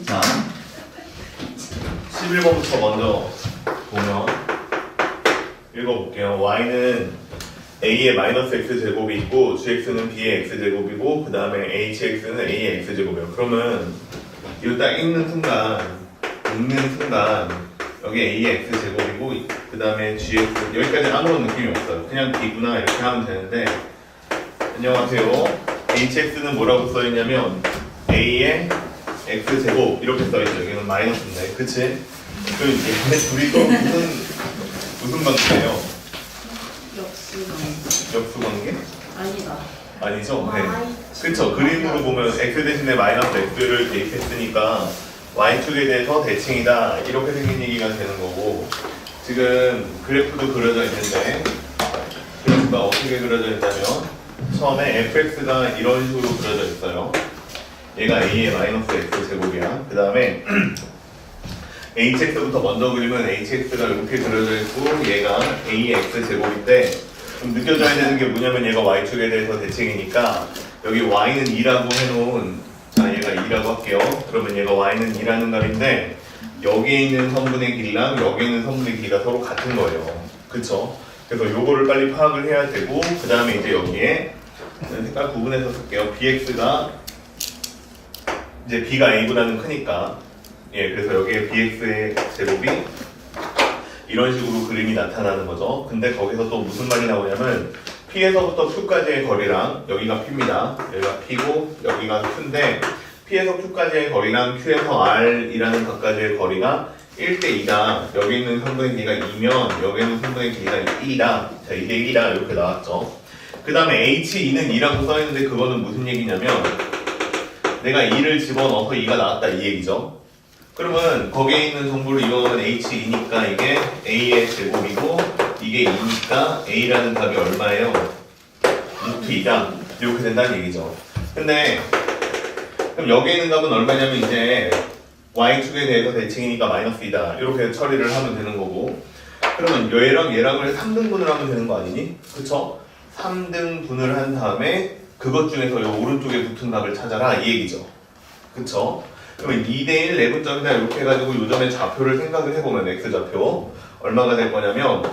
자, 11번부터 먼저 보면 읽어볼게요. y는 a의 마이너스 x제곱이 있고 gx는 b의 x제곱이고 그 다음에 hx는 a의 x제곱이에요. 그러면 이거 딱 읽는 순간 여기 a의 x제곱이고 그 다음에 gx 여기까지 아무런 느낌이 없어요. 그냥 b구나 이렇게 하면 되는데 안녕하세요. hx는 뭐라고 써있냐면 a의 x제곱 이렇게 써있죠. 여기는 마이너스인데 그치? 그럼 얘네 둘이 또 무슨 관계예요? 역수관계? 아니다. 아니죠? 네. 그쵸. 그림으로 보면 x 대신에 마이너스 x를 대입했으니까 y축에 대해서 대칭이다 이렇게 생긴 얘기가 되는 거고 지금 그래프도 그려져 있는데 그래프가 어떻게 그려져 있냐면 처음에 fx가 이런 식으로 그려져 있어요. 얘가 a의 마이너스 x 제곱이야. 그 다음에 hx부터 먼저 그리면 hx가 이렇게 그려져 있고 얘가 a의 x 제곱인데 좀 느껴져야 되는 게 뭐냐면 얘가 y축에 대해서 대칭이니까 여기 y는 2라고 해놓은 얘가 2라고 할게요. 그러면 얘가 y는 2라는 값인데 여기에 있는 선분의 길이랑 여기에 있는 선분의 길이가 서로 같은 거예요. 그쵸? 그래서 요거를 빨리 파악을 해야 되고 그 다음에 이제 여기에 색깔 구분해서 쓸게요. bx가 이제 b가 a보다는 크니까 그래서 여기에 bx의 제곱이 이런 식으로 그림이 나타나는 거죠. 근데 거기서 또 무슨 말이 나오냐면 P에서부터 Q까지의 거리랑 여기가 P입니다. 여기가 P고 여기가 Q인데 P에서 Q까지의 거리랑 Q에서 R이라는 것까지의 거리가 1대2다. 여기 있는 선분의 길이가 2면 여기 있는 선분의 길이가 2다. 자, 2대2다 이렇게 나왔죠. 그 다음에 H2는 2라고 써있는데 그거는 무슨 얘기냐면 내가 2를 집어넣어서 2가 나왔다 이 얘기죠. 그러면 거기에 있는 정보를 이용하면 H2니까 이게 A의 제곱이고 이게 2니까 A라는 값이 얼마예요? 루트 2다. 이렇게 된다는 얘기죠. 근데 그럼 여기에 있는 값은 얼마냐면 이제 Y축에 대해서 대칭이니까 마이너스 2다. 이렇게 처리를 하면 되는 거고 그러면 얘랑 얘랑을 3등분을 하면 되는 거 아니니? 그쵸? 3등분을 한 다음에 그것 중에서 이 오른쪽에 붙은 값을 찾아라 이 얘기죠. 그쵸? 그러면 2대1 내분점이다 이렇게 해가지고 요점의 좌표를 생각을 해보면 x좌표 얼마가 될 거냐면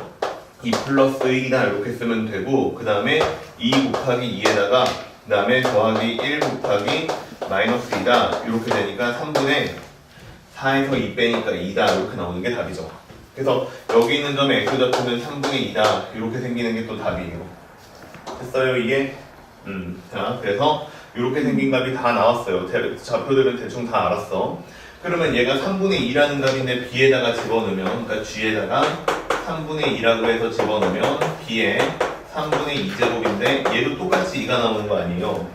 2 플러스 1이다 이렇게 쓰면 되고 그 다음에 2 곱하기 2에다가 그 다음에 더하기 1 곱하기 마이너스 2다 이렇게 되니까 3분의 4에서 2 빼니까 2다 이렇게 나오는 게 답이죠. 그래서 여기 있는 점의 x좌표는 3분의 2다 이렇게 생기는 게 또 답이에요. 됐어요 이게? 자 그래서 이렇게 생긴 값이 다 나왔어요. 좌표들은 대충 다 알았어. 그러면 얘가 3분의 2라는 값인데 b에다가 집어넣으면 그러니까 g에다가 3분의 2라고 해서 집어넣으면 b에 3분의 2제곱인데 얘도 똑같이 2가 나오는 거 아니에요.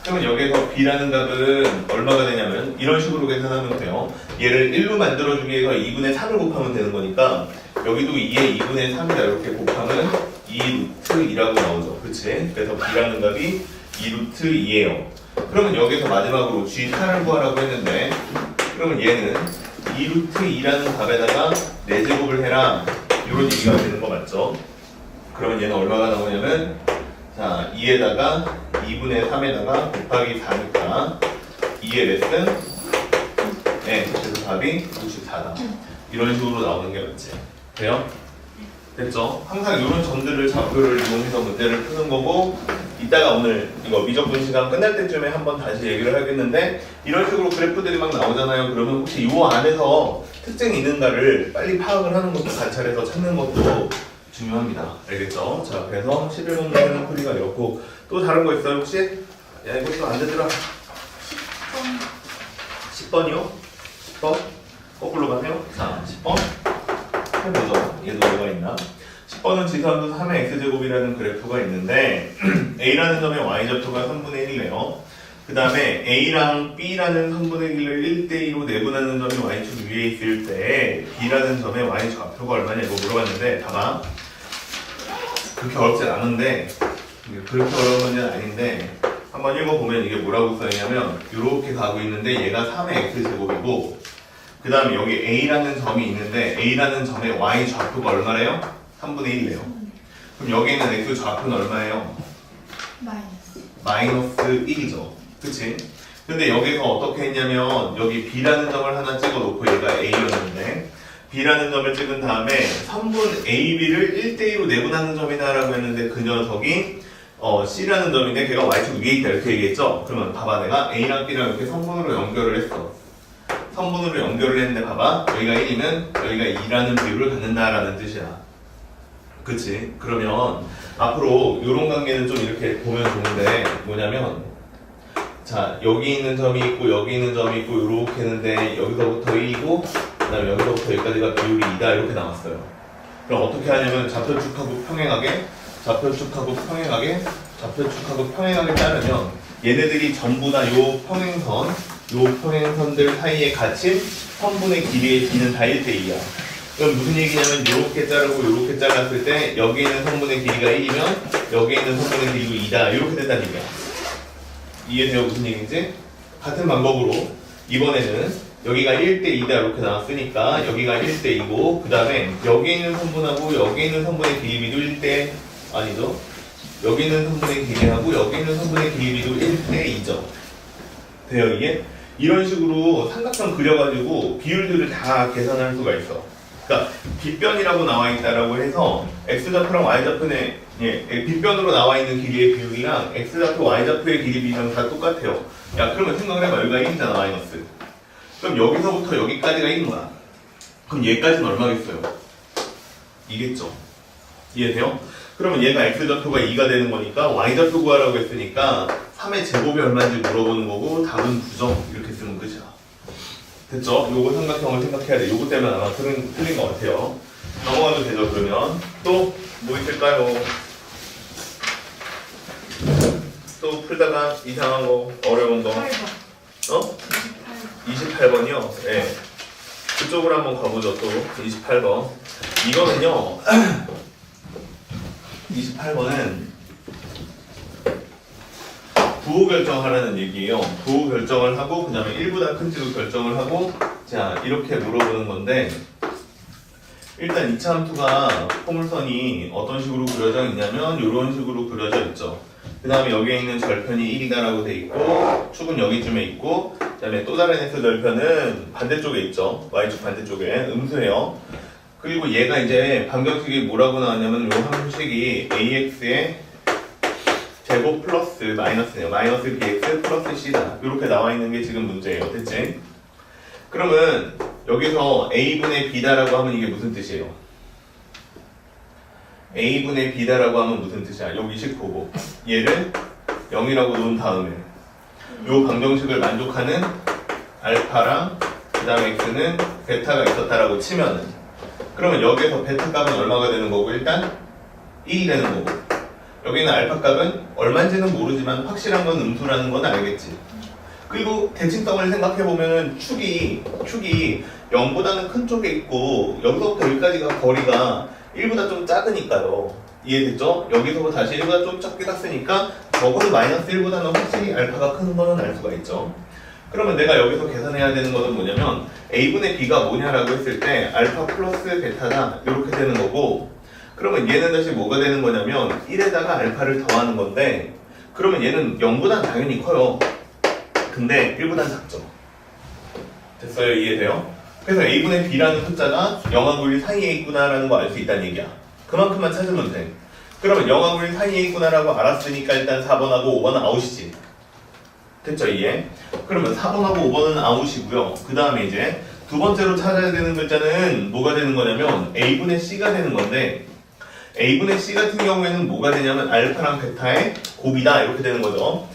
그러면 여기에서 b라는 값은 얼마가 되냐면 이런 식으로 계산하면 돼요. 얘를 1로 만들어주기 위해서 2분의 3을 곱하면 되는 거니까 여기도 2에 2분의 3이다 이렇게 곱하면 2 루트 2라고 나오죠. 그치? 그래서 b라는 값이 2 루트 2예요. 그러면 여기서 마지막으로 G4를 구하라고 했는데 그러면 얘는 2 루트 2라는 값에다가 4제곱을 해라 이런 얘기가 되는 거 맞죠? 그러면 얘는 얼마가 나오냐면 자 2에다가 2분의 3에다가 곱하기 4니까 2의 몇은? 네 그래서 답이 94다 이런 식으로 나오는 게 맞지? 돼요? 됐죠? 항상 이런 점들을 좌표를 이용해서 문제를 푸는 거고 이따가 오늘 이거 미적분 시간 끝날 때쯤에 한번 다시 얘기를 하겠는데 이런 식으로 그래프들이 막 나오잖아요. 그러면 혹시 이 안에서 특징이 있는가를 빨리 파악을 하는 것도 관찰해서 찾는 것도 중요합니다. 알겠죠? 자 그래서 11번 문제는 풀이가 이렇고 또 다른 거 있어요 혹시? 야 이것도 안 되더라. 10번이요? 10번? 거꾸로 가세요. 자 10번 해보죠. 얘도 뭐가 있나? 10번은 지수함수 3의 x제곱이라는 그래프가 있는데 a라는 점의 y좌표가 3분의 1이네요. 그 다음에 a랑 b라는 선분의 길을 1대2로 내분하는 점이 y축 위에 있을 때 b라는 점의 y좌표가 얼마냐 이거 물어봤는데 봐봐. 그렇게 어렵진 않은데 그렇게 어려운 문제는 아닌데 한번 읽어보면 이게 뭐라고 써있냐면 이렇게 가고 있는데 얘가 3의 x제곱이고 그 다음에 여기 a라는 점이 있는데 a라는 점의 y좌표가 얼마래요? 3분의 1이래요. 그럼 여기 있는 x 좌표는 얼마예요? 마이너스. 마이너스 1이죠. 그치? 근데 여기서 어떻게 했냐면 여기 B라는 점을 하나 찍어놓고 얘가 A였는데 B라는 점을 찍은 다음에 선분 AB를 1대2로 내분하는 점이다 라고 했는데 그 녀석이 C라는 점인데 걔가 Y축 위에 있다 이렇게 얘기했죠? 그러면 봐봐 내가 A랑 B랑 이렇게 선분으로 연결을 했어. 선분으로 연결을 했는데 봐봐 여기가 1이면 여기가 2라는 비율을 갖는다라는 뜻이야. 그치? 그러면 앞으로 이런 관계는 좀 이렇게 보면 좋은데 뭐냐면 자 여기 있는 점이 있고 여기 있는 점이 있고 이렇게 했는데 여기서부터 1이고 그 다음에 여기서부터 여기까지가 비율이 2다 이렇게 나왔어요. 그럼 어떻게 하냐면 좌표축하고 평행하게 좌표축하고 평행하게 좌표축하고 평행하게 자르면 얘네들이 전부 다 요 평행선들 사이에 갇힌 선분의 길이의 B는 다 1대2야. 그럼 무슨 얘기냐면 이렇게 자르고 이렇게 잘랐을 때 여기 있는 선분의 길이가 1이면 여기 있는 선분의 길이도 2다 이렇게 된다는 얘기야. 이해돼요? 무슨 얘기인지? 같은 방법으로 이번에는 여기가 1대2다 이렇게 나왔으니까 여기가 1대2고 그 다음에 여기 있는 선분하고 여기 있는 선분의 길이비도 1대 아니죠? 여기 있는 선분의 길이하고 여기 있는 선분의 길이비도 1대2죠. 돼요 이게? 이런 식으로 삼각형 그려가지고 비율들을 다 계산할 수가 있어. 그러니까 빗변이라고 나와 있다라고 해서 x좌표랑 y좌표의 빗변으로 나와 있는 길이의 비율이랑 x좌표 y좌표의 길이 비율이랑 다 똑같아요. 야 그러면 생각을 해봐. 여기가 1이잖아 마이너스. 그럼 여기서부터 여기까지가 1인 거야. 그럼 얘까지는 얼마겠어요? 2겠죠. 이해돼요? 그러면 얘가 x좌표가 2가 되는 거니까 y좌표 구하라고 했으니까 3의 제곱이 얼마인지 물어보는 거고 답은 9점 이렇게 쓰면 끝이야. 됐죠? 요거 삼각형을 생각해야 돼. 요거 때문에 아마 틀린 것 같아요. 넘어가도 되죠, 그러면. 또, 뭐 있을까요? 또 풀다가 이상한 거, 어려운 거. 28번. 28번이요? 네. 그쪽으로 한번 가보죠, 또. 28번. 이거는요, 28번은 부호 결정하라는 얘기예요. 부호 결정을 하고 그 다음에 1보다 큰지도 결정을 하고 자 이렇게 물어보는 건데 일단 2차 함수가 포물선이 어떤 식으로 그려져 있냐면 이런 식으로 그려져 있죠. 그 다음에 여기에 있는 절편이 1이다 라고 돼 있고 축은 여기쯤에 있고 그 다음에 또 다른 x 절편은 반대쪽에 있죠. y축 반대쪽에 음수예요. 그리고 얘가 이제 방정식이 뭐라고 나왔냐면 요 함수식이 ax의 제곱 플러스 마이너스네요. 마이너스 bx 플러스 c다. 이렇게 나와 있는 게 지금 문제예요. 됐지? 그러면 여기서 a분의 b다라고 하면 이게 무슨 뜻이에요? a분의 b다라고 하면 무슨 뜻이야? 여기 식 보고 얘를 0이라고 놓은 다음에 요 방정식을 만족하는 알파랑 그 다음에 x는 베타가 있었다라고 치면은 그러면 여기에서 베타 값은 얼마가 되는 거고 일단 1이 되는 거고 여기는 알파 값은 얼마인지는 모르지만 확실한 건 음수라는 건 알겠지. 그리고 대칭성을 생각해보면 축이 0보다는 큰 쪽에 있고 여기서부터 여기까지가 거리가 1보다 좀 작으니까요. 이해됐죠? 여기서부터 다시 1보다 좀 작게 갔으니까 적어도 마이너스 1보다는 확실히 알파가 큰 거는 알 수가 있죠. 그러면 내가 여기서 계산해야 되는 거는 뭐냐면 a분의 b가 뭐냐라고 했을 때 알파 플러스 베타다 이렇게 되는 거고 그러면 얘는 다시 뭐가 되는 거냐면 1에다가 알파를 더하는 건데 그러면 얘는 0보단 당연히 커요. 근데 1보단 작죠. 됐어요? 이해돼요? 그래서 a분의 b라는 숫자가 0하고 1 사이에 있구나라는 거 알 수 있다는 얘기야. 그만큼만 찾으면 돼. 그러면 0하고 1 사이에 있구나라고 알았으니까 일단 4번하고 5번은 아웃이지. 됐죠? 이해? 그러면 4번하고 5번은 아웃이고요. 그 다음에 이제 두 번째로 찾아야 되는 글자는 뭐가 되는 거냐면 a분의 c가 되는 건데 a분의 c 같은 경우에는 뭐가 되냐면 알파랑 베타의 곱이다 이렇게 되는 거죠.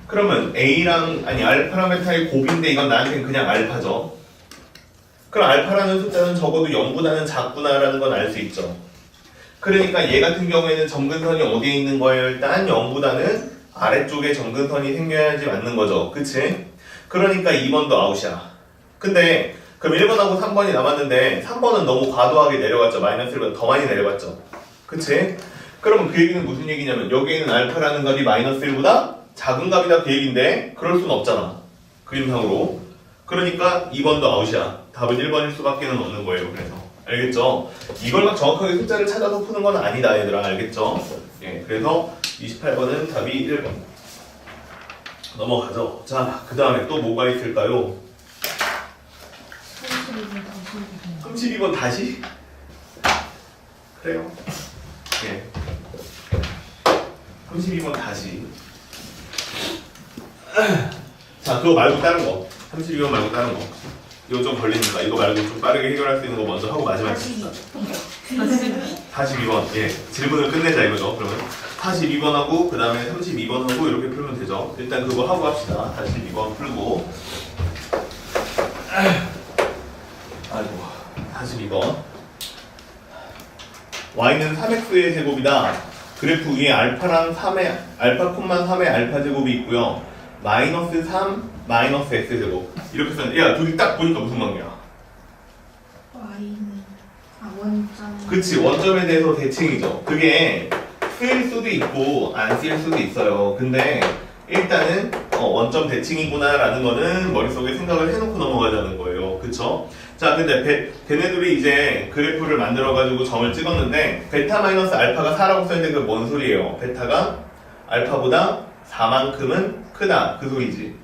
그러면 알파랑 베타의 곱인데 이건 나한테는 그냥 알파죠. 그럼 알파라는 숫자는 적어도 0보다는 작구나라는 건 알 수 있죠. 그러니까 얘 같은 경우에는 점근선이 어디에 있는 거예요? 일단 0보다는 아래쪽에 점근선이 생겨야지 맞는 거죠. 그치? 그러니까 2번도 아웃이야. 근데 그럼 1번하고 3번이 남았는데 3번은 너무 과도하게 내려갔죠. 마이너스 1번 더 많이 내려갔죠. 그치? 그러면 그 얘기는 무슨 얘기냐면 여기에 있는 알파라는 값이 마이너스 1보다 작은 값이다 그 얘기인데 그럴 순 없잖아. 그림상으로. 그러니까 2번도 아웃이야. 답은 1번일 수밖에 없는 거예요. 그래서 알겠죠? 이걸 막 정확하게 숫자를 찾아서 푸는 건 아니다 얘들아. 알겠죠? 예, 그래서 28번은 답이 1번. 넘어가죠. 자, 그 다음에 또 뭐가 있을까요? 32번 다시? 그래요. 예. 32번 다시. 자, 그거 말고 다른 거. 32번 말고 다른 거. 이거 좀 걸리니까 이거 말고 좀 빠르게 해결할 수 있는 거 먼저 하고 마지막에 씁시다. 42번. 예. 질문을 끝내자 이거죠. 그러면 42번하고 그 다음에 32번하고 이렇게 풀면 되죠. 일단 그거 하고 합시다. 42번 풀고. 아이고. 42번. y는 3x의 제곱이다. 그래프 위에 알파랑 3의 알파 콤마 3의 알파 제곱이 있고요. 마이너스 3 마이너스 x 제곱. 이렇게 썼는데 야, 저기 딱 보니까 무슨 관계야? y는 원점. 그치, 원점에 대해서 대칭이죠. 그게 쓰일 수도 있고 안 쓰일 수도 있어요. 근데 일단은 원점 대칭이구나 라는 거는 머릿속에 생각을 해놓고 넘어가자는 거예요. 그쵸? 자, 근데 걔네들이 이제 그래프를 만들어가지고 점을 찍었는데 베타 마이너스 알파가 4라고 써있는데 그게 뭔 소리예요? 베타가 알파보다 4만큼은 크다 그 소리지.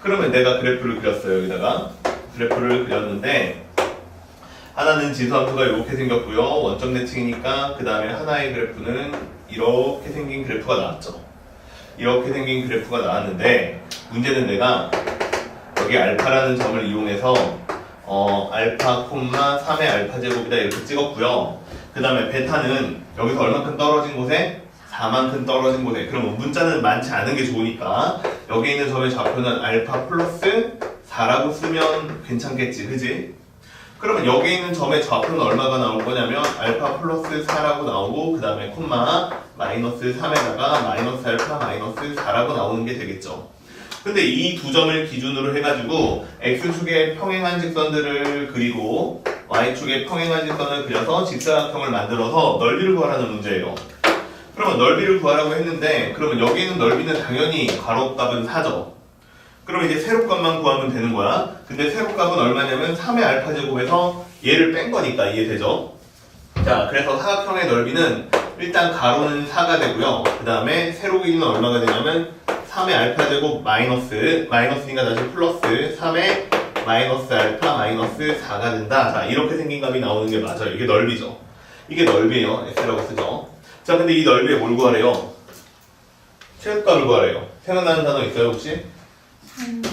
그러면 내가 그래프를 그렸어요. 여기다가 그래프를 그렸는데 하나는 지수함수가 이렇게 생겼고요. 원점 대칭이니까 그 다음에 하나의 그래프는 이렇게 생긴 그래프가 나왔죠. 이렇게 생긴 그래프가 나왔는데 문제는 내가 여기 알파라는 점을 이용해서 알파 콤마 3의 알파 제곱이다 이렇게 찍었고요. 그 다음에 베타는 여기서 얼만큼 떨어진 곳에 4만큼 떨어진 곳에. 그러면 문자는 많지 않은 게 좋으니까 여기 있는 점의 좌표는 알파 플러스 4라고 쓰면 괜찮겠지, 그지? 그러면 여기 있는 점의 좌표는 얼마가 나올 거냐면 알파 플러스 4라고 나오고 그 다음에 콤마 마이너스 3에다가 마이너스 알파 마이너스 4라고 나오는 게 되겠죠. 근데 이 두 점을 기준으로 해가지고 x축의 평행한 직선들을 그리고 y축의 평행한 직선을 그려서 직사각형을 만들어서 넓이를 구하라는 문제예요. 그러면 넓이를 구하라고 했는데 그러면 여기 있는 넓이는 당연히 괄호값은 4죠. 그럼 이제 세로값만 구하면 되는 거야. 근데 세로값은 얼마냐면 3의 알파 제곱에서 얘를 뺀 거니까 이해되죠? 자, 그래서 사각형의 넓이는 일단 가로는 4가 되고요. 그 다음에 세로 길이는 얼마가 되냐면 3의 알파 제곱 마이너스니까 다시 플러스 3의 마이너스 알파 마이너스 4가 된다. 자, 이렇게 생긴 값이 나오는 게 맞아요. 이게 넓이죠. 이게 넓이에요. S라고 쓰죠. 자, 근데 이 넓이에 뭘 구하래요? 최소값을 구하래요. 생각나는 단어 있어요, 혹시?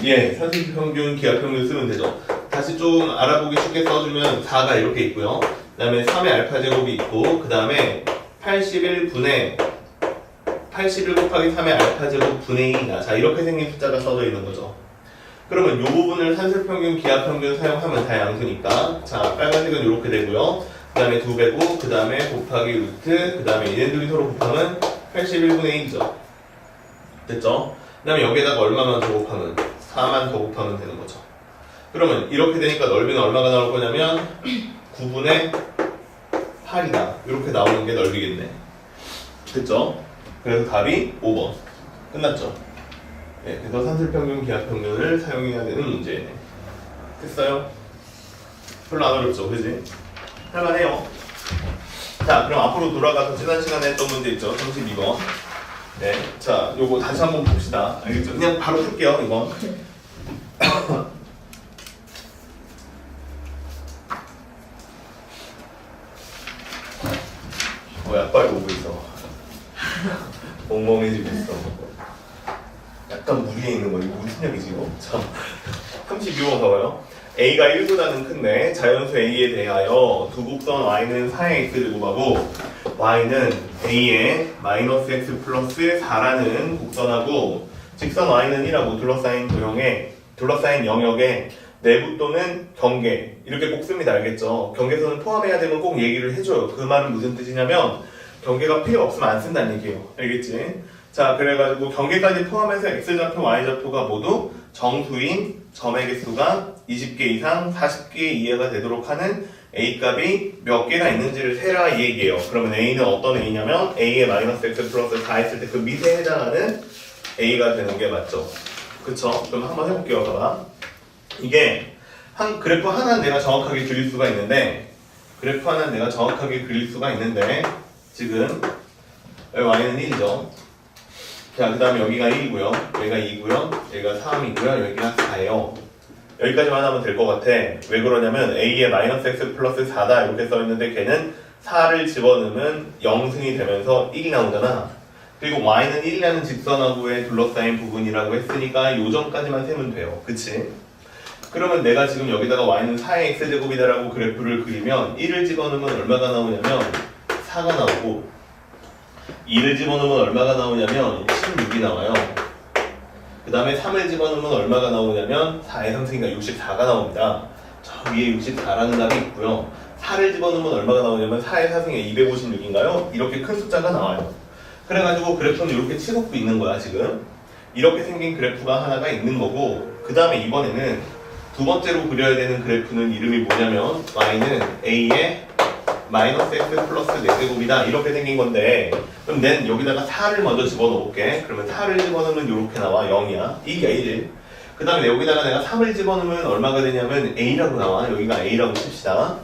예, 산술평균, 기하평균 쓰면 되죠. 다시 좀 알아보기 쉽게 써주면 4가 이렇게 있고요. 그 다음에 3의 알파 제곱이 있고 그 다음에 81 곱하기 3의 알파 제곱 분의 2다. 자, 이렇게 생긴 숫자가 써져 있는 거죠. 그러면 이 부분을 산술평균, 기하평균 사용하면 다 양수니까 자, 빨간색은 이렇게 되고요. 그 다음에 2배고 그 다음에 곱하기 루트 그 다음에 얘네들이 서로 곱하면 81분의 1이죠. 됐죠? 그 다음에 여기에다가 얼마만 더 곱하면 4만 더 곱하면 되는 거죠. 그러면 이렇게 되니까 넓이는 얼마가 나올 거냐면 9분의 8이다. 이렇게 나오는 게 넓이겠네. 됐죠? 그래서 답이 5번. 끝났죠? 네, 그래서 산술평균, 기하평균을 사용해야 되는 문제네. 됐어요? 별로 안 어렵죠? 그지? 할만해요. 자, 그럼 앞으로 돌아가서 지난 시간에 했던 문제 있죠? 32번. 네, 자, 요거 다시 한번 봅시다. 알겠죠? 그냥 바로 풀게요, 이건. 약빨리 오고 있어. 멍멍해지고 있어. 약간 무리에 있는 거, 이거 무슨 얘기지, 이거? 참. 32번 봐봐요. A가 1보다는 큰데 자연수 A에 대하여 두 곡선 Y는 4의 X제곱하고 Y는 A의 마이너스 X 플러스 4라는 곡선하고 직선 Y는 1하고 둘러싸인 영역에 내부 또는 경계 이렇게 꼭 씁니다. 알겠죠? 경계선을 포함해야 되면 꼭 얘기를 해줘요. 그 말은 무슨 뜻이냐면 경계가 필요 없으면 안 쓴다는 얘기예요. 알겠지? 자, 그래가지고 경계까지 포함해서 X좌표, Y좌표가 모두 정수인 점의 개수가 20개 이상 40개 이하가 되도록 하는 A값이 몇 개가 있는지를 세라 이 얘기예요. 그러면 A는 어떤 A냐면 A의 마이너스 X 플러스 4 했을 때 그 밑에 해당하는 A가 되는 게 맞죠. 그쵸? 그럼 한번 해볼게요. 봐봐. 이게 한 그래프 하나는 내가 정확하게 그릴 수가 있는데 지금 Y는 1이죠. 자, 그 다음에 여기가 1이고요. 여기가 2고요. 여기가 3이고요. 여기가 4예요. 여기까지만 하면 될 것 같아. 왜 그러냐면 a에 마이너스 x 플러스 4다 이렇게 써있는데 걔는 4를 집어넣으면 0승이 되면서 1이 나오잖아. 그리고 y는 1이라는 직선하고의 둘러싸인 부분이라고 했으니까 요 점까지만 세면 돼요. 그치? 그러면 내가 지금 여기다가 y는 4의 x제곱이다라고 그래프를 그리면 1을 집어넣으면 얼마가 나오냐면 4가 나오고 2를 집어넣으면 얼마가 나오냐면 16이 나와요. 그 다음에 3을 집어넣으면 얼마가 나오냐면 4의 3승이니까 64가 나옵니다. 저 위에 64라는 답이 있고요. 4를 집어넣으면 얼마가 나오냐면 4의 4승에 256인가요? 이렇게 큰 숫자가 나와요. 그래가지고 그래프는 이렇게 치솟고 있는 거야 지금. 이렇게 생긴 그래프가 하나가 있는 거고, 그 다음에 이번에는 두 번째로 그려야 되는 그래프는 이름이 뭐냐면 y는 a의 마이너스 x 플러스 4제곱이다 이렇게 생긴 건데, 그럼 난 여기다가 4를 먼저 집어넣을게. 그러면 4를 집어넣으면 이렇게 나와. 0이야. 1이야 1. 그 다음에 여기다가 내가 3을 집어넣으면 얼마가 되냐면 a라고 나와. 여기가 a라고 칩시다.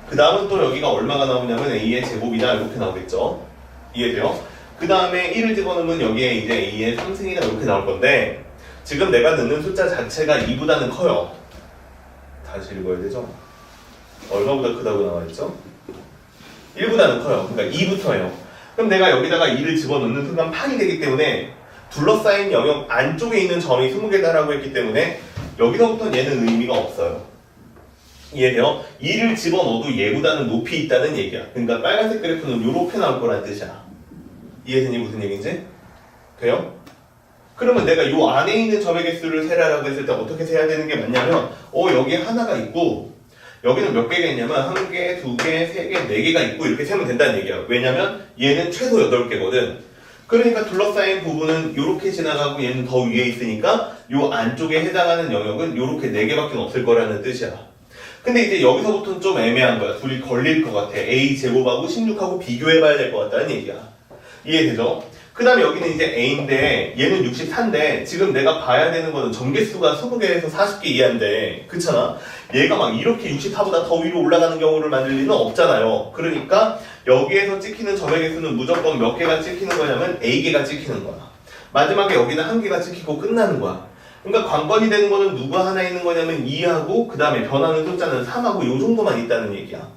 그 다음은 또 여기가 얼마가 나오냐면 a의 제곱이다 이렇게 나오겠죠. 이해돼요? 그 다음에 1을 집어넣으면 여기에 이제 a의 3승이다 이렇게 나올 건데, 지금 내가 넣는 숫자 자체가 2보다는 커요. 다시 읽어야 되죠? 얼마보다 크다고 나와있죠? 1보다는 커요. 그러니까 2부터예요. 그럼 내가 여기다가 2를 집어넣는 순간 8이 되기 때문에 둘러싸인 영역 안쪽에 있는 점이 20개다라고 했기 때문에 여기서부터는 얘는 의미가 없어요. 이해돼요? 2를 집어넣어도 얘보다는 높이 있다는 얘기야. 그러니까 빨간색 그래프는 이렇게 나올 거란 뜻이야. 이해되니 무슨 얘기인지? 돼요? 그러면 내가 요 안에 있는 점의 개수를 세라라고 했을 때 어떻게 세야 되는 게 맞냐면 여기에 하나가 있고 여기는 몇 개가 있냐면 1개, 2개, 3개, 4개가 있고 이렇게 세면 된다는 얘기야. 왜냐면 얘는 최소 8개거든. 그러니까 둘러싸인 부분은 이렇게 지나가고 얘는 더 위에 있으니까 요 안쪽에 해당하는 영역은 이렇게 4개밖에 없을 거라는 뜻이야. 근데 이제 여기서부터는 좀 애매한 거야. 둘이 걸릴 것 같아. a제곱하고 16하고 비교해봐야 될 것 같다는 얘기야. 이해되죠? 그 다음에 여기는 이제 a인데 얘는 64인데 지금 내가 봐야 되는 거는 점개수가 20개에서 40개 이하인데, 그렇잖아? 얘가 막 이렇게 64보다 더 위로 올라가는 경우를 만들 리는 없잖아요. 그러니까 여기에서 찍히는 점의 개수는 무조건 몇 개가 찍히는 거냐면 a개가 찍히는 거야. 마지막에 여기는 1개가 찍히고 끝나는 거야. 그러니까 관건이 되는 거는 누가 하나 있는 거냐면 2하고 그 다음에 변하는 숫자는 3하고 요 정도만 있다는 얘기야.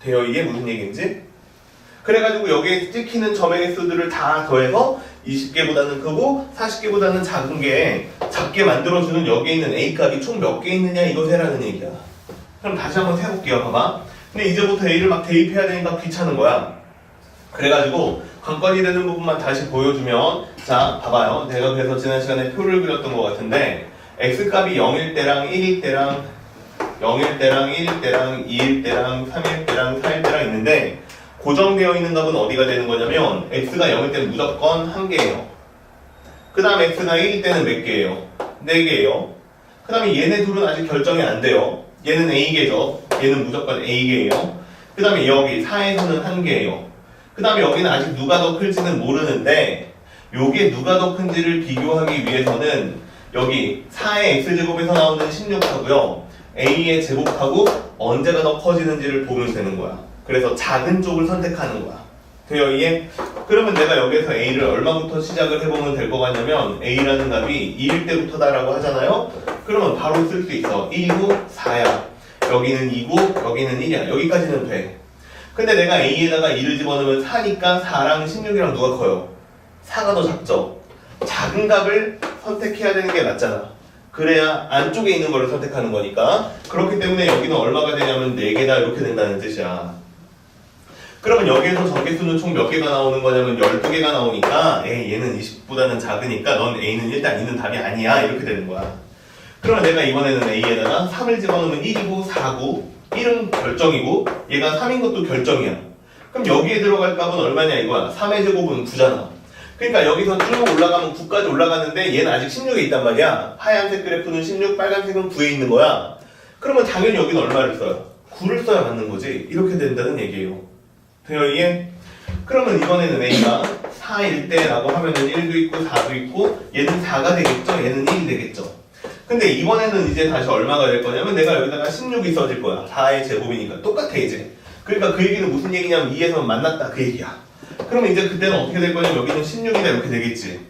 돼요? 이게 무슨 얘기인지? 그래가지고 여기에 찍히는 점의 개수들을 다 더해서 20개보다는 크고 40개보다는 작은 게 작게 만들어주는 여기에 있는 A값이 총 몇 개 있느냐 이거 세라는 얘기야. 그럼 다시 한번 세볼게요. 봐봐. 근데 이제부터 A를 막 대입해야 되니까 귀찮은 거야. 그래가지고 관건이 되는 부분만 다시 보여주면, 자 봐봐요. 내가 그래서 지난 시간에 표를 그렸던 것 같은데 X값이 0일 때랑 1일 때랑 0일 때랑 1일 때랑 2일 때랑 3일 때랑 4일 때랑 있는데, 고정되어 있는 값은 어디가 되는 거냐면 x가 0일 때는 무조건 1개예요. 그 다음 x가 1일 때는 몇 개예요? 4개예요. 그 다음에 얘네 둘은 아직 결정이 안 돼요. 얘는 a개죠. 얘는 무조건 a개예요. 그 다음에 여기 4에서는 1개예요. 그 다음에 여기는 아직 누가 더 클지는 모르는데, 요게 누가 더 큰지를 비교하기 위해서는 여기 4의 x제곱에서 나오는 16하고요 a의 제곱하고 언제가 더 커지는지를 보면 되는 거야. 그래서 작은 쪽을 선택하는 거야. 돼요? 이해? 그러면 내가 여기에서 a를 얼마부터 시작을 해보면 될 것 같냐면 a라는 값이 2일 때부터다라고 하잖아요? 그러면 바로 쓸 수 있어. 1이고 4야. 여기는 2고 여기는 1이야. 여기까지는 돼. 근데 내가 a에다가 2를 집어넣으면 4니까 4랑 16이랑 누가 커요? 4가 더 작죠? 작은 값을 선택해야 되는 게 맞잖아. 그래야 안쪽에 있는 거를 선택하는 거니까. 그렇기 때문에 여기는 얼마가 되냐면 4개다 이렇게 된다는 뜻이야. 그러면 여기에서 점개수는 총 몇 개가 나오는 거냐면 12개가 나오니까 얘는 20보다는 작으니까 넌 A는 일단 있는 답이 아니야 이렇게 되는 거야. 그러면 내가 이번에는 A에다가 3을 집어넣으면 1이고 4고 1은 결정이고 얘가 3인 것도 결정이야. 그럼 여기에 들어갈 값은 얼마냐 이거야. 3의 제곱은 9잖아. 그러니까 여기서 쭉 올라가면 9까지 올라가는데 얘는 아직 16에 있단 말이야. 하얀색 그래프는 16, 빨간색은 9에 있는 거야. 그러면 당연히 여기는 얼마를 써요? 9를 써야 맞는 거지. 이렇게 된다는 얘기예요. 돼요? 이해? 그러면 이번에는 A가 4일 때라고 하면은 1도 있고 4도 있고 얘는 4가 되겠죠? 얘는 1이 되겠죠? 근데 이번에는 이제 다시 얼마가 될 거냐면 내가 여기다가 16이 써질 거야. 4의 제곱이니까 똑같아 이제. 그러니까 그 얘기는 무슨 얘기냐면 2에서 만났다 그 얘기야. 그러면 이제 그때는 어떻게 될 거냐면 여기는 16이다 이렇게 되겠지.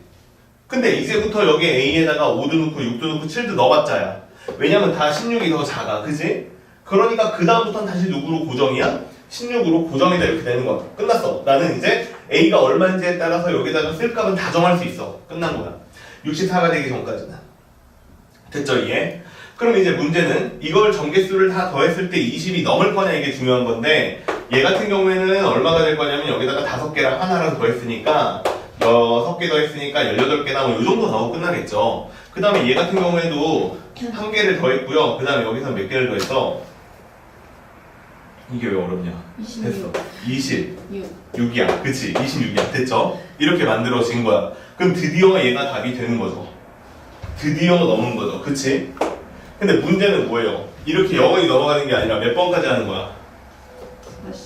근데 이제부터 여기 A에다가 5도 넣고 6도 넣고 7도 넣어봤자야. 왜냐면 다 16이 더 작아. 그지? 그러니까 그 다음부터는 다시 누구로 고정이야? 16으로 고정이다 이렇게 되는 거야. 끝났어. 나는 이제 A가 얼마인지에 따라서 여기다가 쓸 값은 다 정할 수 있어. 끝난 거야. 64가 되기 전까지는. 됐죠 이해? 그럼 이제 문제는 이걸 정개수를 다 더했을 때 20이 넘을 거냐 이게 중요한 건데 얘 같은 경우에는 얼마가 될 거냐면 여기다가 5개랑 하나랑 더했으니까 6개 더했으니까 18개나 뭐 이 정도 나오고 끝나겠죠. 그 다음에 얘 같은 경우에도 1개를 더했고요. 그 다음에 여기서 몇 개를 더했어? 이게 왜 어렵냐? 26. 됐어. 26이야. 그치? 26이야. 됐죠? 이렇게 만들어진 거야. 그럼 드디어 얘가 답이 되는 거죠. 드디어 넘은 거죠. 그치? 근데 문제는 뭐예요? 이렇게 영원히 넘어가는 게 아니라 몇 번까지 하는 거야?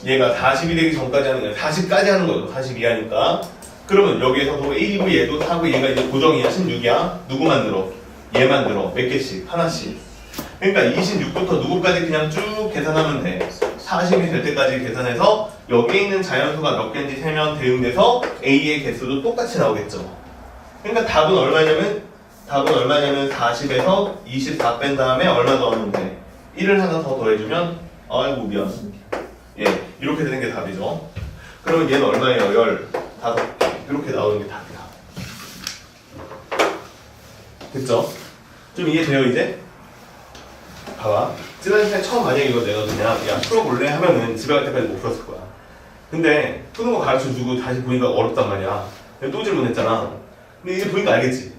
얘가 40이 되기 전까지 하는 거야. 40까지 하는 거죠. 42 하니까. 그러면 여기에서도 1이고 얘도 4고 얘가 이제 고정이야. 16이야. 누구 만들어? 얘 만들어. 몇 개씩? 하나씩. 그러니까 26부터 누구까지 그냥 쭉 계산하면 돼. 40이 될 때까지 계산해서 여기에 있는 자연수가 몇 개인지 세면 대응돼서 A의 개수도 똑같이 나오겠죠. 그러니까 답은 얼마냐면 40에서 24 뺀 다음에 얼마 더하면 돼? 1을 하나 더 더해주면 아이고 미안. 예, 이렇게 되는 게 답이죠. 그러면 얘는 얼마예요? 15개. 이렇게 나오는 게 답이야. 됐죠? 좀 이해돼요 이제? 봐봐. 지난 시간에 처음 만약에 이거 내가 그냥 야 풀어볼래? 하면은 집에 갈 때까지 못 풀었을 거야. 근데 푸는 거 가르쳐주고 다시 보니까 어렵단 말이야. 또 질문했잖아. 근데 이제 보니까 알겠지?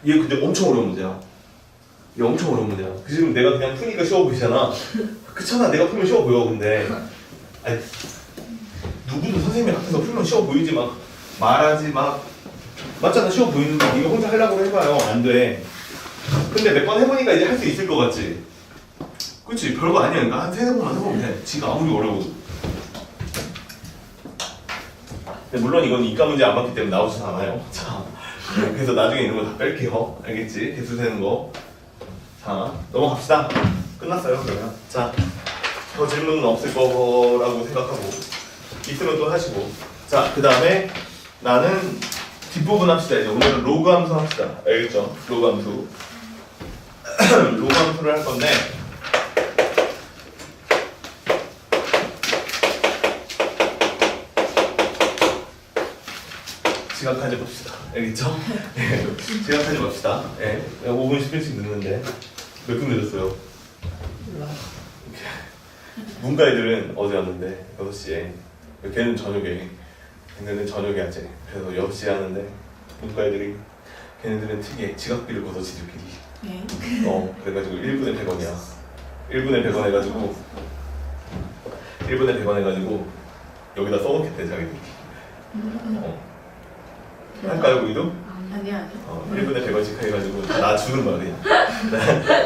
얘 근데 엄청 어려운 문제야. 얘 엄청 어려운 문제야. 그 지금 내가 그냥 푸니까 쉬워 보이잖아. 그렇잖아. 내가 풀면 쉬워 보여. 근데 아니, 누구도 선생님이 앞에서 풀면 쉬워 보이지 막 말하지 막 맞잖아. 쉬워 보이는데 네가 혼자 하려고 해봐요. 안 돼. 근데 몇 번 해보니까 이제 할 수 있을 것 같지? 그치? 별거 아니야. 그러니까 한 3-4번만 해보면 돼. 지가 아무리 어려워도. 근데 물론 이건 이과 문제 안 받기 때문에 나오지도 않아요. 자, 그래서 나중에 이런 거 다 뺄게요. 알겠지? 개수 세는 거. 자, 넘어갑시다. 끝났어요, 그러면. 자, 더 질문은 없을 거라고 생각하고. 있으면 또 하시고. 자, 그 다음에 나는 뒷부분 합시다. 이제 오늘은 로그 함수 합시다. 알겠죠? 로그 함수. 로그 함수를 할 건데, 지각하지 맙시다. 알겠죠? 예, 지각하지 맙시다. 예, 5분 10분씩 늦는데 몇 분 늦었어요? 문과 애들은 어제 왔는데 6시에 걔는 저녁에 걔네는 저녁에 하지. 그래서 6시에 하는데 문과 애들이 걔네들은 특이해. 지각비를 걷어 지들끼리. 네. 그래가지고 1분에 100원이야. 1분에 100원 해가지고 1분에 100원 해가지고 여기다 써놓겠대 자기들이. 할까요 우리도? 아니야. 1분에 100원씩 해가지고 나 주는 거야 그냥.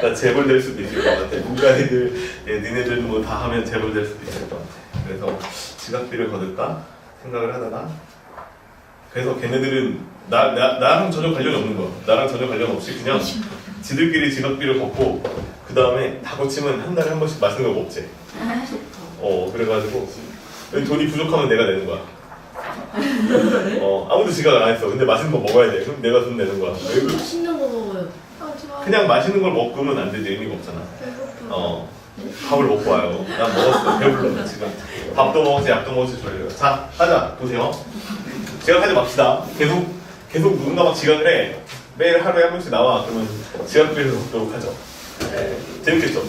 나 재벌 될 수도 있을 것 같아. 문과 애들 니네들도 뭐 다 하면 재벌 될 수도 있을 것 같아. 그래서 지각비를 거둘까 생각을 하다가 그래서 걔네들은 나랑 전혀 관련이 없는 거야. 나랑 전혀 관련 없이 그냥 지들끼리 지각비를 걷고 그 다음에 다 거치면 한 달에 한 번씩 맛있는 거 먹지. 그래가지고 돈이 부족하면 내가 내는 거야. 아무도 지각 안 했어. 근데 맛있는 거 먹어야 돼. 그럼 내가 돈 내는 거야. 맛있는 거 먹어요. 좋아. 그냥 맛있는 걸 먹으면 안 되지. 의미가 없잖아. 배고파. 밥을 먹고 와요. 난 먹었어. 배불러 지금. 밥도 먹었지, 약도 먹었지, 졸려요. 자, 하자. 보세요. 지각하지 맙시다. 계속 누군가 막 지각을 해. 매일 하루에 한 번씩 나와. 그러면 지각비를 먹도록 하죠. 네, 재밌겠죠?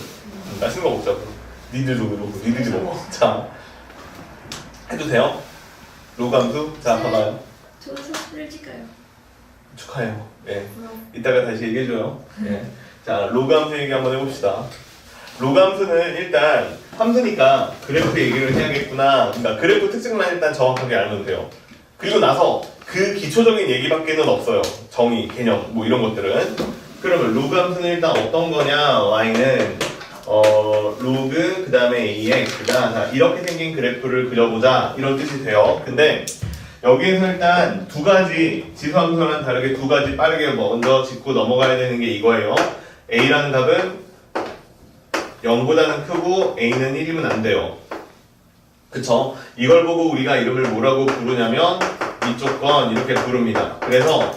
맛있는 거 먹자고. 니들 돈으로, 니들이 먹고. 자, 해도 돼요? 로그 함수? 자, 봐봐요. 저 수술 찍어요. 축하해요. 예. 이따가 다시 얘기해줘요. 예. 자, 로그 함수 얘기 한번 해봅시다. 로그 함수는 일단 함수니까 그래프 얘기를 해야겠구나. 그러니까 그래프 특징만 일단 정확하게 알면 돼요. 그리고 나서 그 기초적인 얘기밖에는 없어요. 정의, 개념, 뭐 이런 것들은. 그러면 로그 함수는 일단 어떤 거냐? y는 로그 그 다음에 ax가 자, 이렇게 생긴 그래프를 그려보자 이런 뜻이 돼요. 근데 여기에서 일단 두 가지 지수함수와는 다르게 두 가지 빠르게 먼저 짚고 넘어가야 되는 게 이거예요. a라는 답은 0보다는 크고 a는 1이면 안 돼요. 그쵸? 이걸 보고 우리가 이름을 뭐라고 부르냐면 이쪽 건 이렇게 부릅니다. 그래서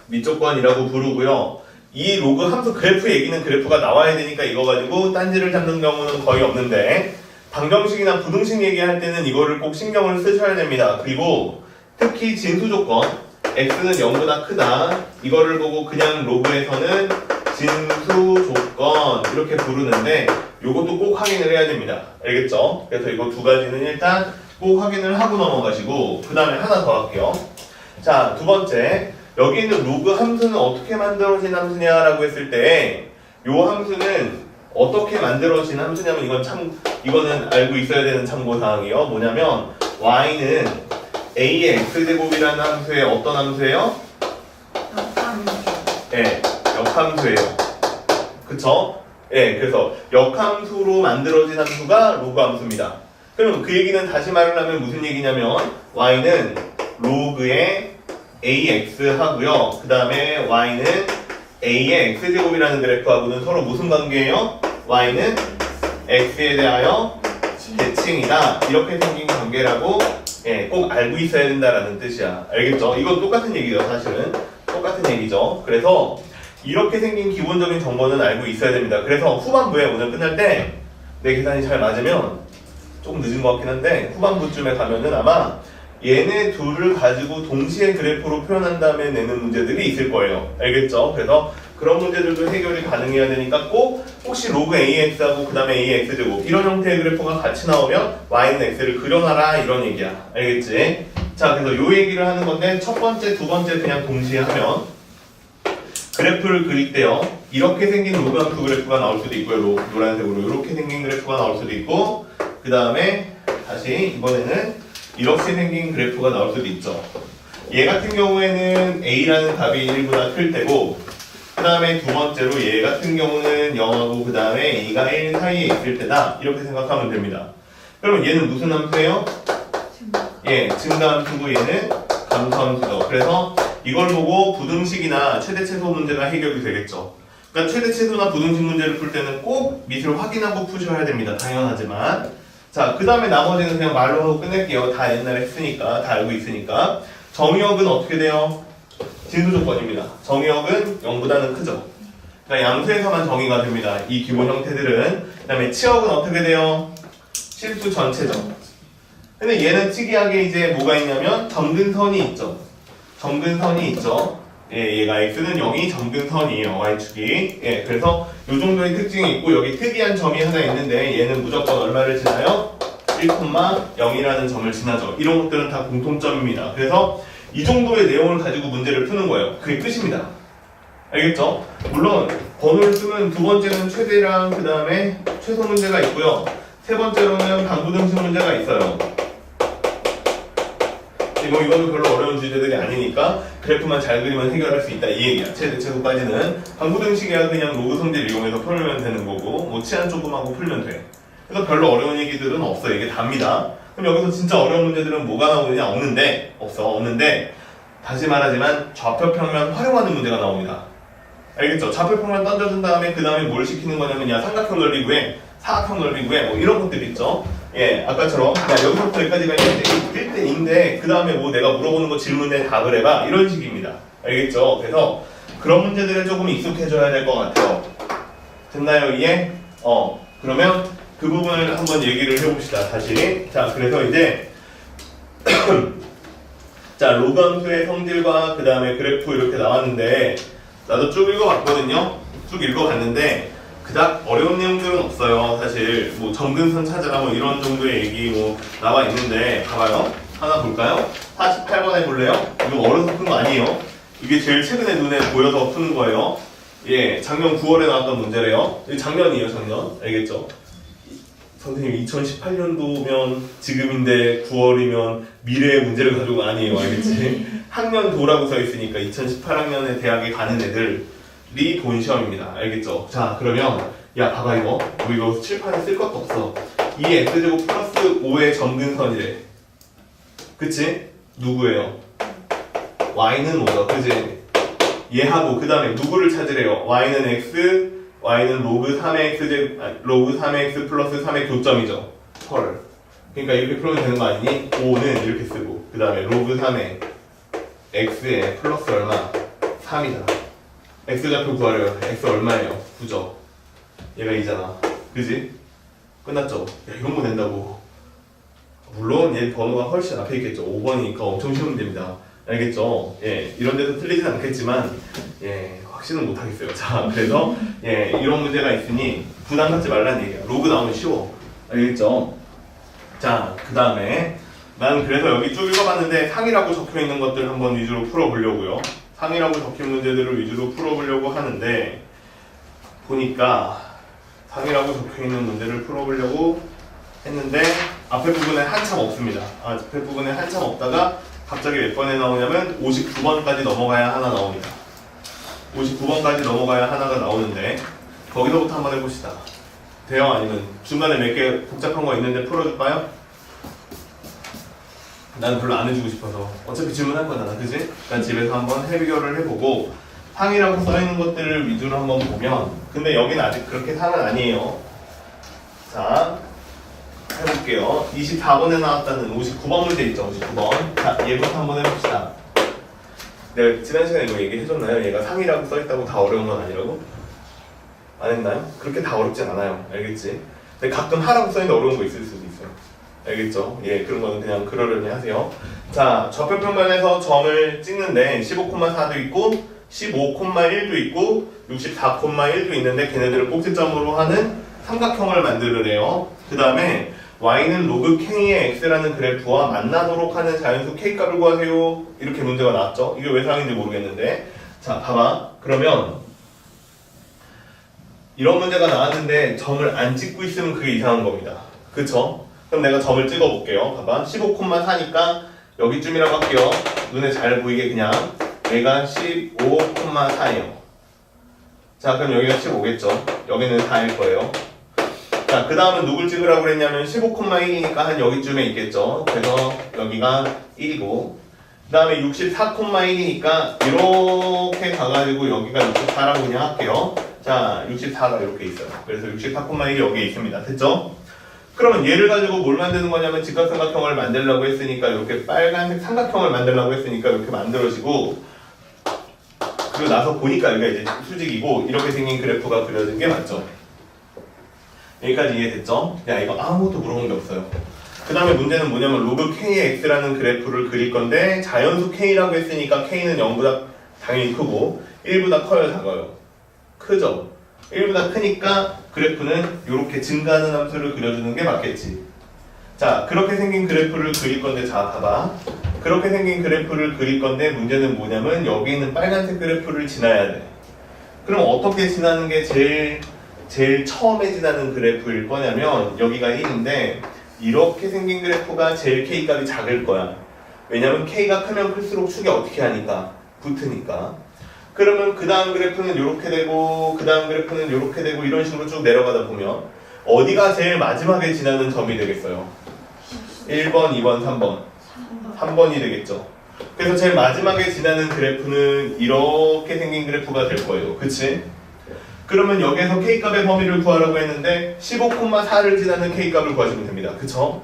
밑조건이라고 부르고요. 이 로그 함수 그래프 얘기는 그래프가 나와야 되니까 이거 가지고 딴지를 잡는 경우는 거의 없는데 방정식이나 부등식 얘기할 때는 이거를 꼭 신경을 쓰셔야 됩니다. 그리고 특히 진수 조건 x는 0보다 크다 이거를 보고 그냥 로그에서는 진수 조건 이렇게 부르는데 요것도 꼭 확인을 해야 됩니다. 알겠죠? 그래서 이거 두 가지는 일단 꼭 확인을 하고 넘어가시고 그 다음에 하나 더 할게요. 자, 두 번째 여기 있는 로그 함수는 어떻게 만들어진 함수냐라고 했을 때 요 함수는 어떻게 만들어진 함수냐면 이거는 알고 있어야 되는 참고사항이요. 뭐냐면 y는 a의 x제곱이라는 함수의 어떤 함수예요? 네, 역함수예요. 그쵸? 네, 그래서 역함수로 만들어진 함수가 로그 함수입니다. 그럼 그 얘기는 다시 말을 하면 무슨 얘기냐면 y는 로그의 ax 하고요. 그 다음에 y는 a의 x제곱이라는 그래프하고는 서로 무슨 관계예요? y는 x에 대하여 대칭이다. 이렇게 생긴 관계라고 꼭 알고 있어야 된다라는 뜻이야. 알겠죠? 이건 똑같은 얘기죠. 사실은 똑같은 얘기죠. 그래서 이렇게 생긴 기본적인 정보는 알고 있어야 됩니다. 그래서 후반부에 오늘 끝날 때 내 계산이 잘 맞으면 조금 늦은 것 같긴 한데 후반부쯤에 가면은 아마 얘네 둘을 가지고 동시에 그래프로 표현한 다음에 내는 문제들이 있을 거예요. 알겠죠? 그래서 그런 문제들도 해결이 가능해야 되니까 꼭 혹시 로그 AX하고 그 다음에 AX제곱 이런 형태의 그래프가 같이 나오면 Y는 X를 그려놔라 이런 얘기야. 알겠지? 자, 그래서 요 얘기를 하는 건데 첫 번째, 두 번째 그냥 동시에 하면 그래프를 그릴 때요. 이렇게 생긴 로그 함수 그래프가 나올 수도 있고요. 노란색으로 이렇게 생긴 그래프가 나올 수도 있고 그 다음에 다시 이번에는 이렇게 생긴 그래프가 나올 수도 있죠. 얘 같은 경우에는 A라는 값이 1보다 클 때고 그 다음에 두 번째로 얘 같은 경우는 0하고 그 다음에 A가 1 사이에 있을 때다 이렇게 생각하면 됩니다. 그러면 얘는 무슨 함수예요? 예, 증가함수고 얘는 감소함수죠. 그래서 이걸 보고 부등식이나 최대최소 문제가 해결이 되겠죠. 그러니까 최대최소나 부등식 문제를 풀 때는 꼭 밑을 확인하고 푸셔야 됩니다. 당연하지만 자, 그 다음에 나머지는 그냥 말로 하고 끝낼게요. 다 옛날에 했으니까, 다 알고 있으니까. 정의역은 어떻게 돼요? 진수 조건입니다. 정의역은 0보다는 크죠. 그러니까 양수에서만 정의가 됩니다. 이 기본 형태들은. 그 다음에 치역은 어떻게 돼요? 실수 전체죠. 근데 얘는 특이하게 이제 뭐가 있냐면 점근선이 있죠. 점근선이 있죠. 예, 얘가 x는 0이 점근선이에요. y축이. 예, 그래서 요 정도의 특징이 있고 여기 특이한 점이 하나 있는데 얘는 무조건 얼마를 지나요? 1,0이라는 점을 지나죠. 이런 것들은 다 공통점입니다. 그래서 이 정도의 내용을 가지고 문제를 푸는 거예요. 그게 끝입니다. 알겠죠? 물론 번호를 쓰면 두 번째는 최대랑 그 다음에 최소 문제가 있고요. 세 번째로는 방부등식 문제가 있어요. 이거는 별로 어려운 주제들이 아니니까 그래프만 잘 그리면 해결할 수 있다 이 얘기야. 최대 최소까지는 방부등식이야 그냥 로그 성질을 이용해서 풀면 되는 거고 뭐 치안 조금 하고 풀면 돼. 그래서 별로 어려운 얘기들은 없어. 이게 답니다. 그럼 여기서 진짜 어려운 문제들은 뭐가 나오느냐? 없는데 다시 말하지만 좌표평면 활용하는 문제가 나옵니다. 알겠죠? 좌표평면 던져준 다음에 그 다음에 뭘 시키는 거냐면 야 삼각형 넓이 구해, 사각형 넓이 구해 뭐 이런 것들 있죠. 예, 아까처럼 야 여기서부터 여기까지가 1대2인데 그 다음에 뭐 내가 물어보는 거 질문에 답을 해봐 이런 식입니다. 알겠죠? 그래서 그런 문제들에 조금 익숙해져야 될 것 같아요. 됐나요? 이해? 그러면 그 부분을 한번 얘기를 해봅시다. 다시. 자, 그래서 이제 자, 로그 함수의 성질과 그 다음에 그래프 이렇게 나왔는데 나도 쭉 읽어봤거든요. 쭉 읽어봤는데 그닥 어려운 내용들은 없어요. 사실 뭐 점근선 찾으라 뭐 이런 정도의 얘기 뭐 나와 있는데 봐봐요. 하나 볼까요? 48번 해볼래요? 이거 어려서 푼 거 아니에요. 이게 제일 최근에 눈에 보여서 푸는 거예요. 예, 작년 9월에 나왔던 문제래요. 이게 작년이에요, 작년. 알겠죠? 선생님 2018년도면 지금인데 9월이면 미래의 문제를 가지고 아니에요. 알겠지? 학년도라고 써 있으니까 2018학년에 대학에 가는 애들이 본 시험입니다. 알겠죠? 자, 그러면 야 봐봐 이거 이거 칠판에 쓸 것도 없어. 2x제곱 플러스 5의 점근선이래. 그치? 누구예요? y는 뭐죠? 그치? 얘하고 그 다음에 누구를 찾으래요? y는 x, y는 로그 3x 로그 3x 플러스 3의 교점이죠. 헐. 그러니까 이렇게 풀면 되는 거 아니니? 5는 이렇게 쓰고 그 다음에 로그 3의 x에 플러스 얼마? 3이다. x좌표 구하래요. x 얼마예요? 9죠. 얘가 2잖아. 그지? 끝났죠? 야, 이런 거 낸다고. 물론 얘 번호가 훨씬 앞에 있겠죠. 5번이니까 엄청 쉬운 문제입니다. 알겠죠? 예, 이런 데서 틀리진 않겠지만 예, 확신은 못 하겠어요. 자, 그래서 예, 이런 문제가 있으니 부담 갖지 말라는 얘기야. 로그 나오면 쉬워. 알겠죠? 자, 그 다음에 난 그래서 여기 쭉 읽어봤는데 상이라고 적혀있는 것들 한번 위주로 풀어보려고요. 상이라고 적힌 문제들을 위주로 풀어보려고 하는데 보니까 상이라고 적혀있는 문제를 풀어보려고 했는데 앞에 부분에 한참 없습니다. 앞에 부분에 한참 없다가 갑자기 몇 번에 나오냐면 59번까지 넘어가야 하나 나옵니다. 59번까지 넘어가야 하나가 나오는데 거기서부터 한번 해봅시다. 돼요? 아니면 중간에 몇 개 복잡한 거 있는데 풀어줄까요? 난 별로 안 해주고 싶어서 어차피 질문할 거잖아, 그지? 난 집에서 한번 해결을 해보고 상이라고 써있는 것들을 위주로 한번 보면 근데 여기는 아직 그렇게 상은 아니에요. 자, 해볼게요. 24번에 나왔다는 59번 문제 있죠, 59번. 자, 얘부터 한번 해봅시다. 내가 지난 시간에 이거 얘기해줬나요? 얘가 상이라고 써있다고 다 어려운 건 아니라고? 안 했나요? 그렇게 다 어렵진 않아요. 알겠지? 근데 가끔 하라고 써있는데 어려운 거 있을 수도 있어요. 알겠죠? 예, 그런 거는 그냥 그러려니 하세요. 자, 좌표평면에서 점을 찍는데 15,4도 있고 15,1도 있고 64,1도 있는데 걔네들을 꼭지점으로 하는 삼각형을 만들으래요. 그 다음에 y는 로그 k의 x라는 그래프와 만나도록 하는 자연수 k값을 구하세요. 이렇게 문제가 나왔죠. 이게 왜 상인지 모르겠는데 자, 봐봐. 그러면 이런 문제가 나왔는데 점을 안 찍고 있으면 그게 이상한 겁니다. 그쵸? 그럼 내가 점을 찍어 볼게요. 봐봐. 15,4니까 여기쯤이라고 할게요. 눈에 잘 보이게 그냥 얘가 15,4예요. 자, 그럼 여기가 15겠죠. 여기는 4일 거예요. 자, 그 다음은 누굴 찍으라고 그랬냐면 15,1이니까 한 여기쯤에 있겠죠. 그래서 여기가 1이고 그 다음에 64,1이니까 이렇게 가가지고 여기가 64라고 그냥 할게요. 자, 64가 이렇게 있어요. 그래서 64,1이 여기에 있습니다. 됐죠? 그러면 얘를 가지고 뭘 만드는 거냐면 직각삼각형을 만들려고 했으니까 이렇게 빨간색 삼각형을 만들려고 했으니까 이렇게 만들어지고 그리고 나서 보니까 여기가 이제 수직이고 이렇게 생긴 그래프가 그려진 게 맞죠? 여기까지 이해됐죠? 야, 이거 아무것도 물어본 게 없어요. 그 다음에 문제는 뭐냐면 로그 k의 x라는 그래프를 그릴 건데 자연수 k라고 했으니까 k는 0보다 당연히 크고 1보다 커요, 작아요? 크죠? 1보다 크니까 그래프는 이렇게 증가하는 함수를 그려주는 게 맞겠지. 자, 그렇게 생긴 그래프를 그릴 건데 자, 봐봐. 그렇게 생긴 그래프를 그릴 건데 문제는 뭐냐면 여기 있는 빨간색 그래프를 지나야 돼. 그럼 어떻게 지나는 게 제일 처음에 지나는 그래프일 거냐면 여기가 1인데 이렇게 생긴 그래프가 제일 k값이 작을 거야. 왜냐면 k가 크면 클수록 축이 어떻게 하니까? 붙으니까. 그러면 그 다음 그래프는 이렇게 되고 그 다음 그래프는 이렇게 되고 이런 식으로 쭉 내려가다 보면 어디가 제일 마지막에 지나는 점이 되겠어요? 1번, 2번, 3번 3번이 되겠죠. 그래서 제일 마지막에 지나는 그래프는 이렇게 생긴 그래프가 될 거예요. 그치? 그러면 여기에서 k값의 범위를 구하라고 했는데 15,4를 지나는 k값을 구하시면 됩니다. 그쵸?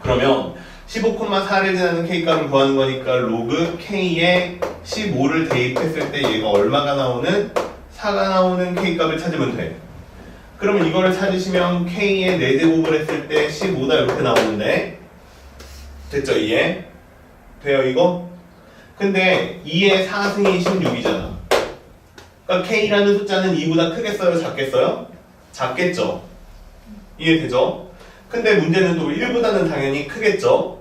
그러면 15,4를 지나는 k값을 구하는 거니까 로그 k에 15를 대입했을 때 얘가 얼마가 나오는? 4가 나오는 k값을 찾으면 돼. 그러면 이거를 찾으시면 k의 4제곱을 했을 때 15다 이렇게 나오는데 됐죠? 이해? 돼요 이거? 근데 2의 4승이 16이잖아. 그러니까 k라는 숫자는 2보다 크겠어요? 작겠어요? 작겠죠? 이해되죠? 근데 문제는 또 1보다는 당연히 크겠죠?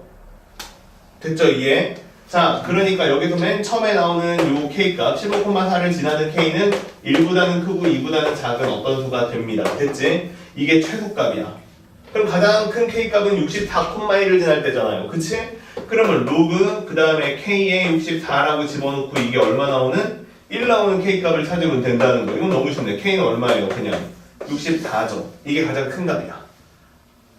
됐죠? 이해? 자, 그러니까 여기서 맨 처음에 나오는 요 k값 15,4를 지나는 k는 1보다는 크고 2보다는 작은 어떤 수가 됩니다. 됐지? 이게 최소값이야. 그럼 가장 큰 k값은 64,1을 지날 때잖아요. 그치? 그러면 로그 그 다음에 k에 64라고 집어넣고 이게 얼마 나오는? 1 나오는 k값을 찾으면 된다는 거. 이건 너무 쉽네. k는 얼마예요? 그냥 64죠. 이게 가장 큰 값이야.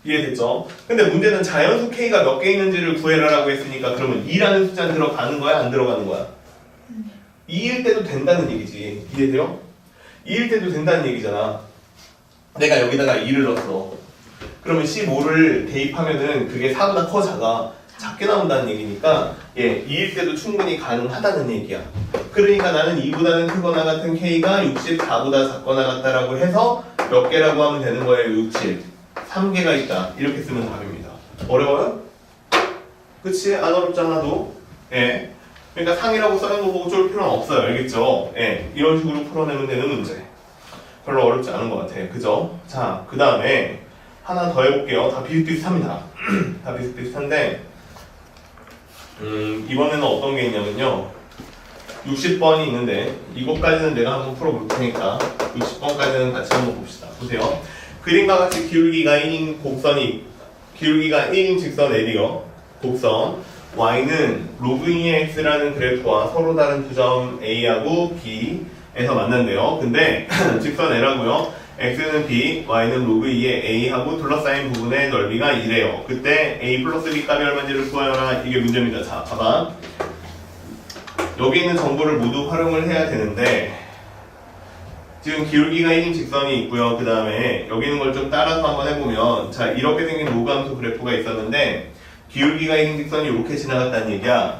이해됐죠? 근데 문제는 자연수 k가 몇 개 있는지를 구해라라고 했으니까 그러면 2라는 숫자는 들어가는 거야? 안 들어가는 거야? 2일 때도 된다는 얘기지. 이해돼요? 2일 때도 된다는 얘기잖아. 내가 여기다가 2를 넣었어. 그러면 15를 대입하면은 그게 4보다 커 작아. 작게 나온다는 얘기니까 예, 2일 때도 충분히 가능하다는 얘기야. 그러니까 나는 2보다는 크거나 같은 K가 64보다 작거나 같다라고 해서 몇 개라고 하면 되는 거예요? 60. 3개가 있다. 이렇게 쓰면 답입니다. 어려워요? 그치? 안 어렵잖아도. 예. 그러니까 상이라고 써는 거 보고 쫄 필요는 없어요. 알겠죠? 예. 이런 식으로 풀어내면 되는 문제. 별로 어렵지 않은 것 같아요. 그죠? 자, 그 다음에 하나 더 해볼게요. 다 비슷비슷합니다. 다 비슷비슷한데 이번에는 어떤 게 있냐면요. 60번이 있는데 이것까지는 내가 한번 풀어볼 테니까 60번까지는 같이 한번 봅시다. 보세요. 그림과 같이 기울기가 1인 곡선이 기울기가 1인 직선 L이요. 곡선 Y는 로그 2의 X라는 그래프와 서로 다른 두 점 A하고 B에서 만난대요. 근데 직선 L하고요. X는 B, Y는 로그 2의 A하고 둘러싸인 부분의 넓이가 2래요. 그때 A 플러스 B 값이 얼마인지를 구하여라. 이게 문제입니다. 자, 봐봐. 여기 있는 정보를 모두 활용을 해야 되는데 지금 기울기가 1인 직선이 있고요. 그 다음에 여기 있는 걸 좀 따라서 한번 해보면 자, 이렇게 생긴 로그 함수 그래프가 있었는데 기울기가 1인 직선이 이렇게 지나갔다는 얘기야.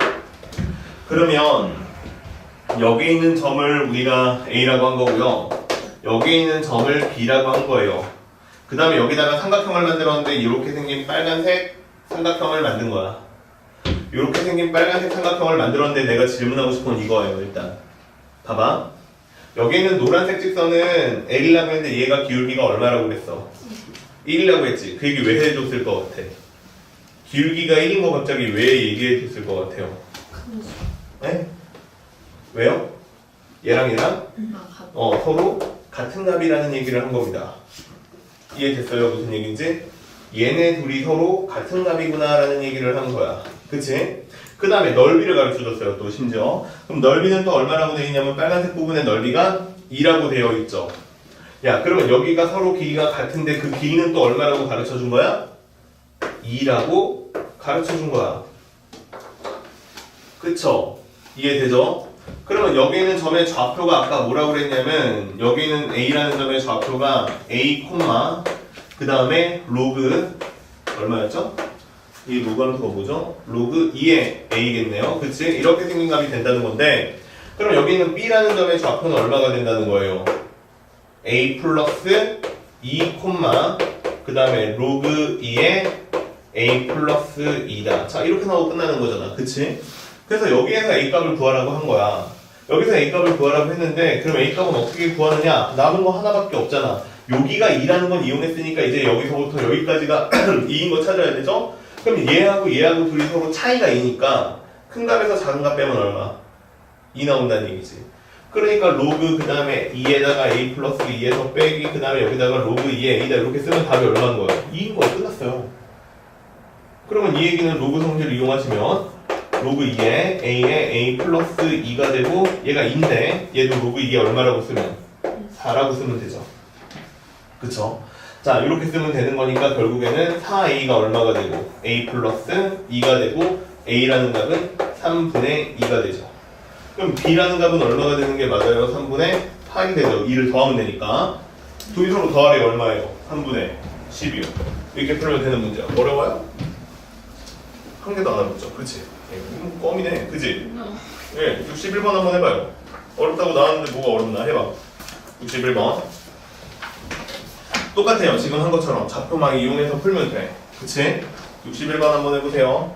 그러면 여기 있는 점을 우리가 A라고 한 거고요. 여기 있는 점을 B라고 한 거예요. 그 다음에 여기다가 삼각형을 만들었는데 이렇게 생긴 빨간색 삼각형을 만든 거야. 이렇게 생긴 빨간색 삼각형을 만들었는데 내가 질문하고 싶은 건 이거예요. 일단 봐봐. 여기 있는 노란색 직선은 L이라고 했는데 얘가 기울기가 얼마라고 그랬어? 1이라고 했지. 그 얘기 왜 해줬을 것 같아? 기울기가 1인 거 갑자기 왜 얘기해줬을 것 같아요? 네? 왜요? 얘랑 얘랑? 서로 같은 값이라는 얘기를 한 겁니다. 이해됐어요? 무슨 얘기인지? 얘네 둘이 서로 같은 값이구나 라는 얘기를 한 거야. 그치? 그 다음에 넓이를 가르쳐줬어요. 또 심지어. 그럼 넓이는 또 얼마라고 되어 있냐면 빨간색 부분의 넓이가 2라고 되어 있죠. 야, 그러면 여기가 서로 길이가 같은데 그 길이는 또 얼마라고 가르쳐준 거야? 2라고 가르쳐준 거야. 그쵸? 이해되죠? 그러면 여기 있는 점의 좌표가 아까 뭐라고 그랬냐면 여기 있는 A라는 점의 좌표가 A, 그 다음에 로그 얼마였죠? 이 로그 함수가 뭐죠? 로그 2의 A겠네요. 그치? 이렇게 생긴 값이 된다는 건데 그럼 여기 있는 B라는 점의 좌표는 얼마가 된다는 거예요? A 플러스 2, 그 다음에 로그 2의 A 플러스 2다. 자, 이렇게 나오고 끝나는 거잖아. 그치? 그래서 여기에서 A값을 구하라고 한 거야. 여기서 A값을 구하라고 했는데 그럼 A값은 어떻게 구하느냐? 남은 거 하나밖에 없잖아. 여기가 2라는 건 이용했으니까 이제 여기서부터 여기까지가 2인 거 찾아야 되죠? 그럼 얘하고 얘하고 둘이 서로 차이가 2니까 큰 값에서 작은 값 빼면 얼마? 2 나온다는 얘기지. 그러니까 로그 그 다음에 2에다가 A 플러스 2에서 빼기 그 다음에 여기다가 로그 2에 A다 이렇게 쓰면 답이 얼마인 거예요? 2인 거예요. 끝났어요. 그러면 이 얘기는 로그 성질을 이용하시면 로그 2에 A에 A 플러스 2가 되고 얘가 2인데 얘도 로그 2에 얼마라고 쓰면 4라고 쓰면 되죠. 그쵸? 자, 이렇게 쓰면 되는 거니까 결국에는 4A가 얼마가 되고 A 플러스 2가 되고 A라는 값은 3분의 2가 되죠. 그럼 B라는 값은 얼마가 되는 게 맞아요? 3분의 8이 되죠. 2를 더하면 되니까 둘이 서로 더하래 얼마예요? 3분의 10이요. 이렇게 풀면 되는 문제야. 어려워요? 한 개도 안 어렵죠. 그치? 껌이네. 그치? 예, 61번 한번 해봐요. 어렵다고 나왔는데 뭐가 어렵나 해봐. 61번 똑같아요. 지금 한 것처럼 좌표망 이용해서 풀면 돼. 그치? 61번 한번 해보세요.